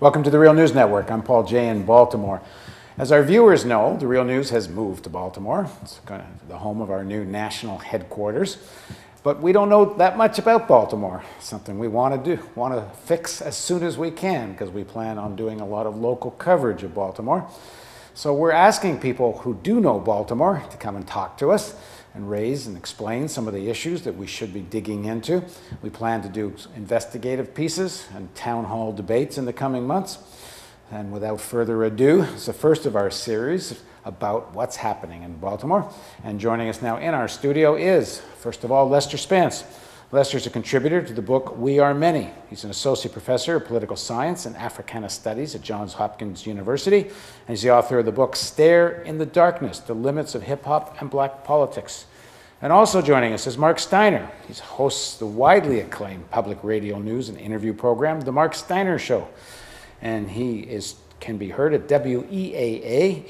Welcome to the Real News Network. I'm Paul Jay in Baltimore. As our viewers know, the Real News has moved to Baltimore. It's kind of the home of our new national headquarters. But we don't know that much about Baltimore. Something we want to fix as soon as we can, because we plan on doing a lot of local coverage of Baltimore. So we're asking people who do know Baltimore to come and talk to us and raise and explain some of the issues that we should be digging into. We plan to do investigative pieces and town hall debates in the coming months. And without further ado, it's the first of our series about what's happening in Baltimore. And joining us now in our studio is, first of all, Lester Spence. Lester's a contributor to the book We Are Many. He's an associate professor of political science and Africana studies at Johns Hopkins University. And he's the author of the book Stare in the Darkness, The Limits of Hip Hop and Black Politics. And also joining us is Mark Steiner. He hosts the widely acclaimed public radio news and interview program, The Mark Steiner Show. And he can be heard at WEAA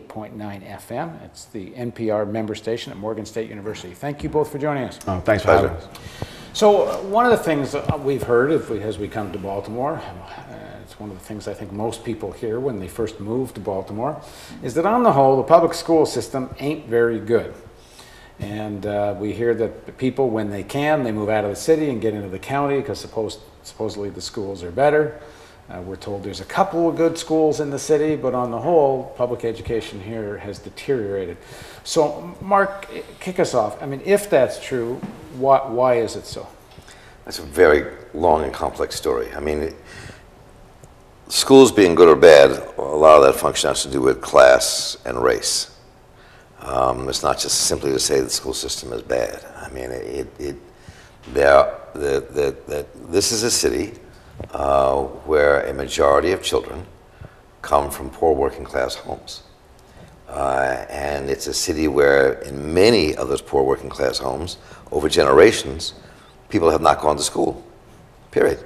88.9 FM. It's the NPR member station at Morgan State University. Thank you both for joining us. Oh, thanks for having us. So one of the things that we've heard as we come to Baltimore, it's one of the things I think most people hear when they first move to Baltimore, is that on the whole, the public school system ain't very good. And we hear that the people, when they can, they move out of the city and get into the county because supposedly the schools are better. We're told there's a couple of good schools in the city, but on the whole, public education here has deteriorated. So, Mark, kick us off. I mean, if that's true, why is it so? That's a very long and complex story. I mean, schools being good or bad, a lot of that function has to do with class and race. It's not just simply to say the school system is bad. I mean, this is a city where a majority of children come from poor working class homes. And it's a city where in many of those poor working class homes, over generations, people have not gone to school, period.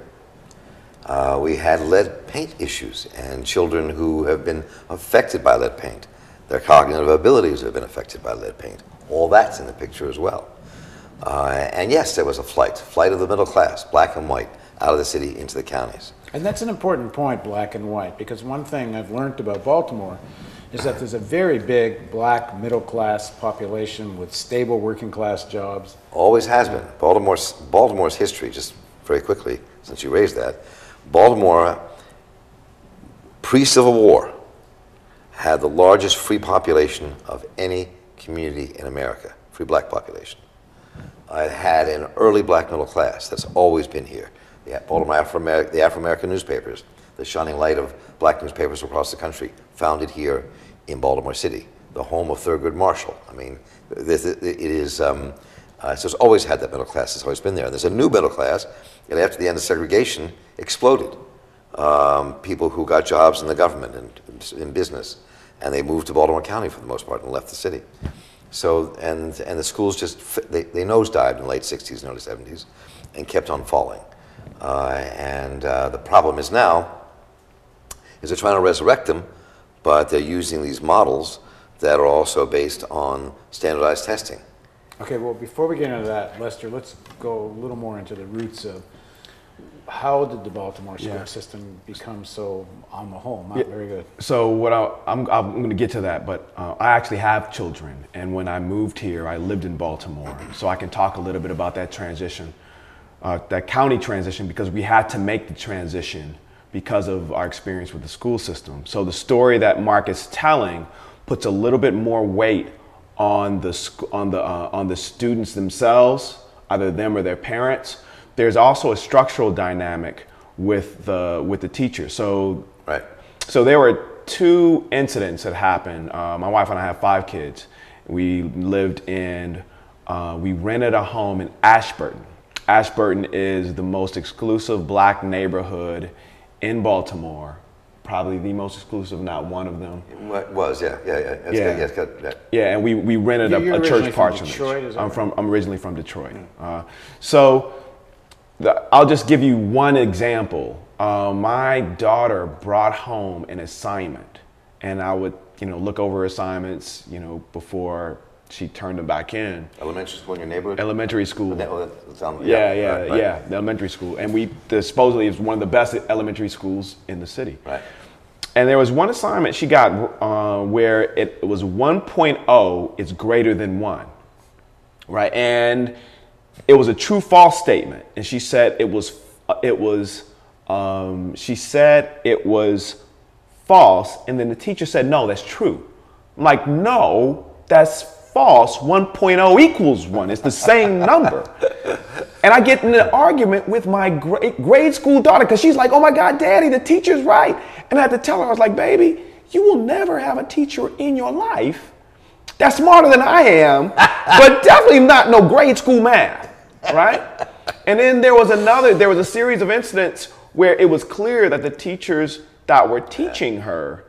We had lead paint issues and children who have been affected by lead paint. Their cognitive abilities have been affected by lead paint. All that's in the picture as well. And yes, there was a flight of the middle class, black and white, out of the city into the counties. And that's an important point, black and white, because one thing I've learned about Baltimore is that there's a very big black middle class population with stable working class jobs. Always has been. Baltimore's history, just very quickly, since you raised that, Baltimore, pre-Civil War, had the largest free population of any community in America, free black population. It had an early black middle class that's always been here. The Afro-American newspapers, the shining light of black newspapers across the country, founded here in Baltimore City, the home of Thurgood Marshall. I mean, so it's always had that middle class. It's always been there. And there's a new middle class, and after the end of segregation, exploded. People who got jobs in the government and in business, and they moved to Baltimore County for the most part and left the city. So, and the schools they nosedived in the late 60s and early 70s and kept on falling. The problem is now they're trying to resurrect them, but they're using these models that are also based on standardized testing. Okay, well, before we get into that, Lester, let's go a little more into the roots of how did the Baltimore school system become so, on the whole, not very good? So I'm going to get to that, but I actually have children, and when I moved here, I lived in Baltimore, so I can talk a little bit about that transition. That county transition, because we had to make the transition because of our experience with the school system. So the story that Mark is telling puts a little bit more weight on the students themselves, either them or their parents. There's also a structural dynamic with the teachers. So there were two incidents that happened. My wife and I have 5 kids. We rented a home in Ashburton. Ashburton is the most exclusive black neighborhood in Baltimore, probably the most exclusive, not one of them. It was, yeah. Yeah, and we rented a church parsonage. I'm originally from Detroit. So I'll just give you one example. My daughter brought home an assignment, and I would, look over assignments, before she turned them back in. Elementary school in your neighborhood? Elementary school. Yeah, the elementary school. And supposedly it's one of the best elementary schools in the city. Right. And there was one assignment she got where it was 1.0 is greater than 1, right? And it was a true false statement. And she said it was false. And then the teacher said, no, that's true. I'm like, no, that's false. 1.0 equals 1. It's the same number. And I get in an argument with my grade school daughter because she's like, oh my God, Daddy, the teacher's right. And I had to tell her, I was like, baby, you will never have a teacher in your life that's smarter than I am, but definitely not no grade school math, right? And then there was a series of incidents where it was clear that the teachers that were teaching her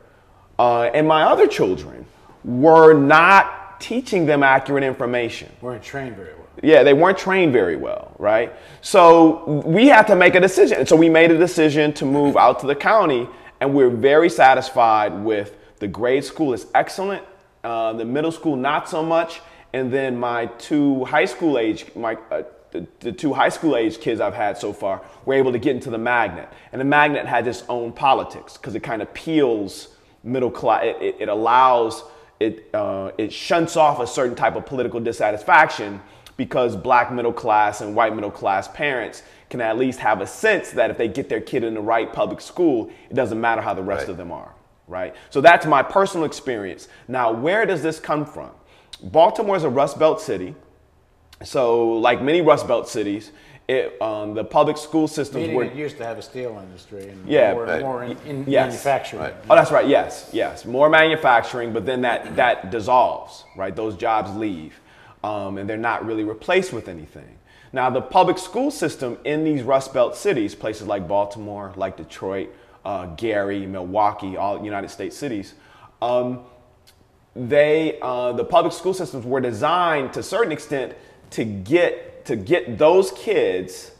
and my other children were not teaching them accurate information. Weren't trained very well. Yeah, they weren't trained very well, right? So we had to make a decision. And so we made a decision to move out to the county, and we're very satisfied with the grade school is excellent, the middle school not so much, and then my two high school age, the two high school age kids I've had so far were able to get into the magnet. And the magnet had its own politics because it kind of peels middle class, it allows, it shunts off a certain type of political dissatisfaction because black middle class and white middle class parents can at least have a sense that if they get their kid in the right public school, it doesn't matter how the rest of them are, right? So that's my personal experience. Now, where does this come from? Baltimore is a Rust Belt city. So like many Rust Belt cities, the public school systems were... It used to have a steel industry and more in yes. manufacturing. Right. Oh, that's right, yes. More manufacturing, but then that dissolves, right? Those jobs leave. And they're not really replaced with anything. Now, the public school system in these Rust Belt cities, places like Baltimore, like Detroit, Gary, Milwaukee, all United States cities, the public school systems were designed to a certain extent to get those kids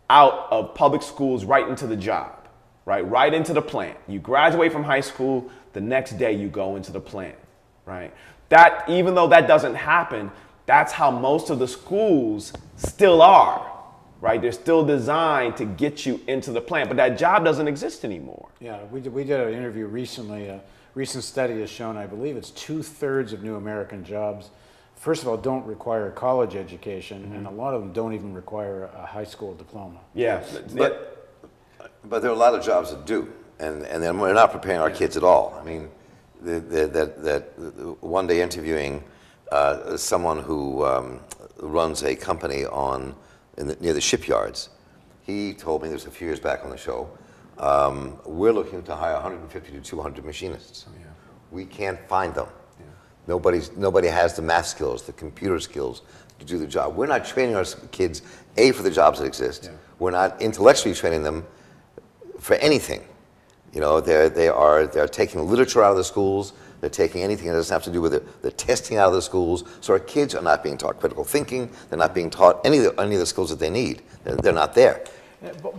out of public schools right into the job, right into the plant. You graduate from high school, the next day you go into the plant, right? That, even though that doesn't happen, that's how most of the schools still are, right? They're still designed to get you into the plant, but that job doesn't exist anymore. Yeah, we did an interview recently. A recent study has shown, I believe it's 2/3 of new American jobs, first of all, don't require a college education, and a lot of them don't even require a high school diploma. Yeah, but there are a lot of jobs that do, and then we're not preparing our kids at all. I mean, that one day interviewing someone who runs a company near the shipyards, he told me this a few years back on the show, we're looking to hire 150 to 200 machinists. Oh, yeah. We can't find them. Yeah. Nobody has the math skills, the computer skills to do the job. We're not training our kids, A, for the jobs that exist. Yeah. We're not intellectually training them for anything. You know, they're taking literature out of the schools. They're taking anything that doesn't have to do with the testing out of the schools. So our kids are not being taught critical thinking. They're not being taught any of the skills that they need. They're not there.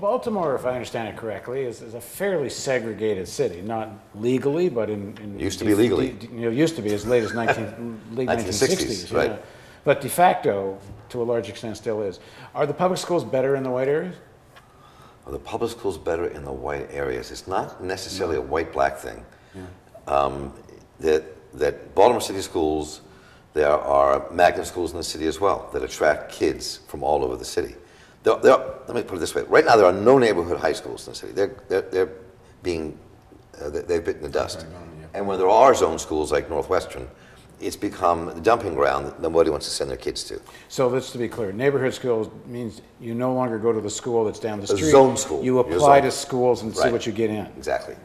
Baltimore, if I understand it correctly, is a fairly segregated city. Not legally, but used to be legally. Used to be as late as late 1960s. Right. Yeah. But de facto, to a large extent, still is. Are the public schools better in the white areas? Are the public schools better in the white areas? It's not necessarily a white-black thing. Yeah. That Baltimore City schools, there are magnet schools in the city as well that attract kids from all over the city. Let me put it this way: right now, there are no neighborhood high schools in the city. They've bitten the dust. And when there are zone schools like Northwestern, it's become the dumping ground that nobody wants to send their kids to. So let's to be clear, neighborhood schools means you no longer go to the school that's down the street. A zone school. You apply to schools and see what you get in. Exactly.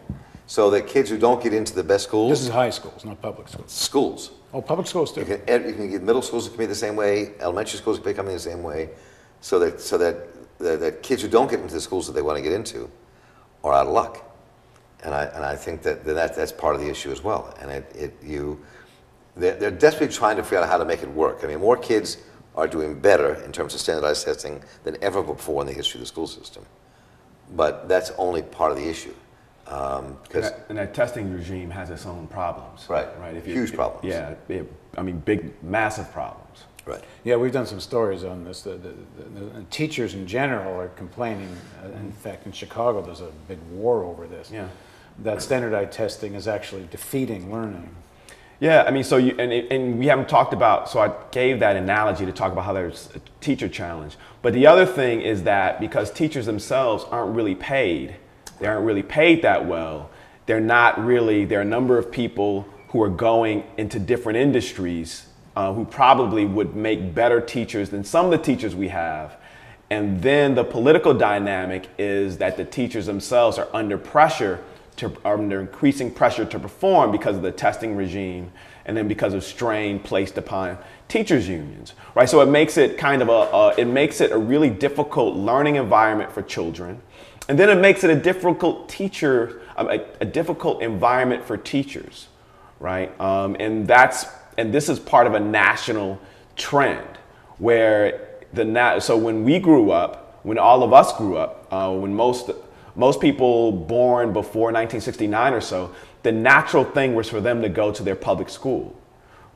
So that kids who don't get into the best schools. This is high schools, not public schools. Schools. Oh, public schools too. You can get middle schools that can be the same way. Elementary schools can become the same way. So that kids who don't get into the schools that they want to get into are out of luck. And I think that's part of the issue as well. And they're desperately trying to figure out how to make it work. I mean, more kids are doing better in terms of standardized testing than ever before in the history of the school system. But that's only part of the issue. And that testing regime has its own problems. Right. Right. Huge problems. Yeah. I mean, big, massive problems. Right. Yeah, we've done some stories on this. The teachers in general are complaining. In fact, in Chicago, there's a big war over this. Yeah. That standardized testing is actually defeating learning. Yeah, I mean, so and we haven't talked about, so I gave that analogy to talk about how there's a teacher challenge. But the other thing is that because teachers themselves aren't really paid, they aren't really paid that well, there are a number of people who are going into different industries who probably would make better teachers than some of the teachers we have. And then the political dynamic is that the teachers themselves are under pressure, under increasing pressure to perform because of the testing regime, and then because of strain placed upon teachers unions, right? So it makes it kind of a really difficult learning environment for children, and then it makes it a difficult difficult environment for teachers, right? And this is part of a national trend where so when we grew up, when all of us grew up, when most people born before 1969 or so, the natural thing was for them to go to their public school.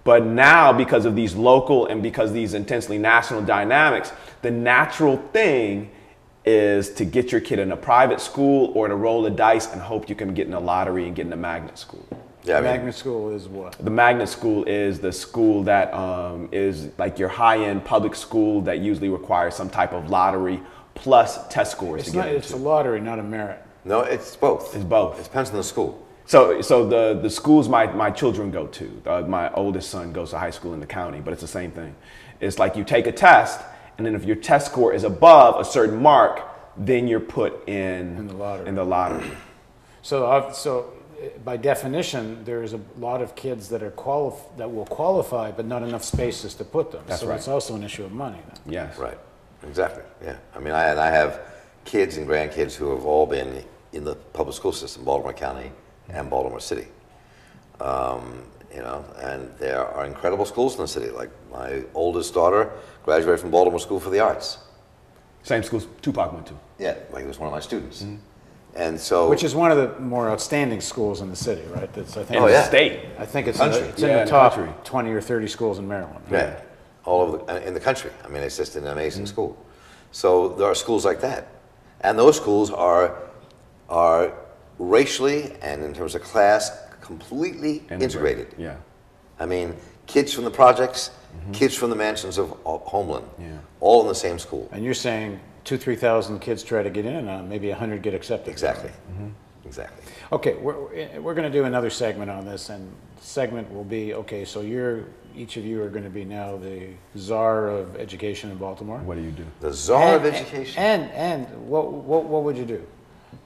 But now, because of these local and because of these intensely national dynamics, the natural thing is to get your kid in a private school or to roll the dice and hope you can get in a lottery and get in a magnet school. Yeah, Magnet school is what? The magnet school is the school that is like your high-end public school that usually requires some type of lottery plus test scores to get into. It's a lottery, not a merit. No, it's both. It's both. It depends on the school. So the schools my children go to, my oldest son goes to high school in the county, but it's the same thing. It's like you take a test, and then if your test score is above a certain mark, then you're put in the lottery. So by definition, there's a lot of kids that will qualify, but not enough spaces to put them. That's so right. It's also an issue of money then. Yes. Right. Exactly. Yeah. I mean, I have kids and grandkids who have all been in the public school system, Baltimore County and Baltimore City. And there are incredible schools in the city. Like my oldest daughter graduated from Baltimore School for the Arts. Same schools Tupac went to. Yeah, like he was one of my students. Mm-hmm. And so, which is one of the more outstanding schools in the city, right? That's, I think, in the state. I think it's Country. in the top country. 20 or 30 schools in Maryland. Yeah, all over in the country. I mean, it's just an amazing school. So there are schools like that, and those schools are racially and in terms of class completely integrated. Yeah. I mean, kids from the projects, kids from the mansions of Homeland, all in the same school. And you're saying 2,000-3,000 kids try to get in, maybe 100 get accepted. Exactly. Exactly. Okay, we're going to do another segment on this, and the segment will be, okay, so each of you are going to be now the czar of education in Baltimore. What do you do? The czar of education. And what would you do?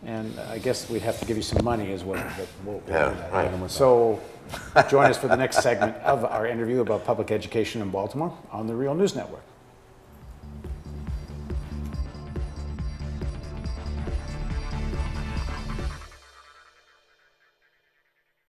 And I guess we'd have to give you some money as well. But we'll do that. Right. So join us for the next segment of our interview about public education in Baltimore on the Real News Network.